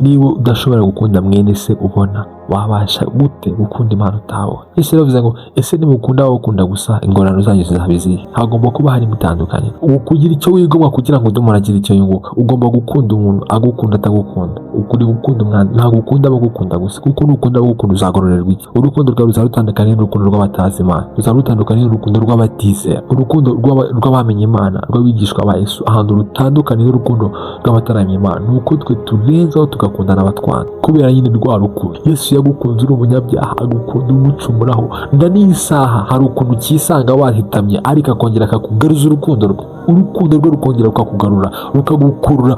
niba udashobora gukunda mwene se ubona, wabasha gute gukunda Imana utabona? Yesu yaravuze ngo ese nimukunda abo ukunda gusa, ingorane zanyu zizaba izihe? Hagomba kuba harimo itandukanye. Kugira icyo wigomwa kugira ngo undi muntu agire icyo yunguka. Ugomba gukunda umuntu agukunda atagukunda. Ukuri gukunda umwana, ntabwo ukunda abagukunda gusa, kuko nukunda abagukunda uzagororerwa iki? Urukundo rwawe ruzaba rutandukanye n'urukundo rw'abatazi Imana, ruzaba rutandukanye n'urukundo rw'abatizera, urukundo rw'abamenye Imana, rw'abigishwa ba Yesu. Ahantu rutandukanye n'urukundo rw'abataramye Imana nuko twe turenzaho tugakundana abatwana, kubera nyine rwa rukundo. Yesu yagukunze uri umunyabyaha, agukunda umucumuraho, nda n'isaha hari ukuntu ukisanga wahitamye, ariko akongera akakugaruza urukundo rwe. Urukundo rwe rukongera rukakugarura, rukagukurura,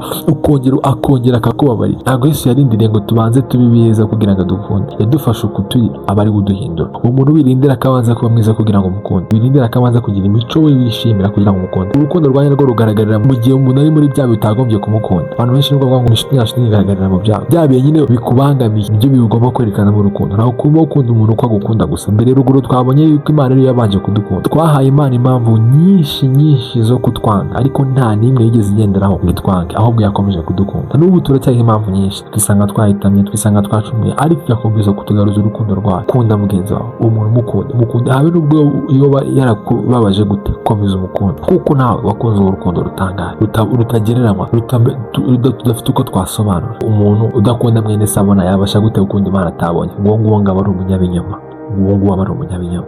akongera akakubabarira. Ntabwo Yesu yarindiriye ngo tubanze tube beza kugira ngo adukunde. Yadufashe uko turi aba ari kuduhindura. Umuntu wirindira akabanza kuba mwiza kugira ngo umukunde, wirindira akabanza kugira imico we wishimira kugira ngo umukunde. Urukundo rwanyu rwo rugaragarira mu gihe umuntu ari muri bya bitagombye kumukunda. Abantu benshi nubwo bavuga ngo inshuti yacu ntigaragarira mu byaha, bya bihe nyine bikubangamiye nibyo bigomba kwerekana mu rukundo. Ntabwo kuba ukunda umuntu uko agukunda gusa. Mbere ruguru twabonye yuko Imana ariyo yabanje kudukunda. Twahaye Imana impamvu nyinshi zo kutwanga, ariko nta n'imwe yigeze igenderaho ngo itwange, ahubwo yakomeje kudukunda. N'ubu turacyariho impamvu nyinshi, twisanga twahitamye, twisanga twacumuye, ariko yakomeza kutugaruza urukundo rwawe. Kunda mugenzi wawe, umuntu mukunde habe nubwo yoba yarakubabaje gute, komeza umukunde, kuko nawe wakunze urukundo rutangaje, rutagereranywa, tudafite uko twasobanura. Umuntu udakunda mwene se abona, yabasha gute gukunda Imana atabonye? Nguwo aba ari umunyabinyoma.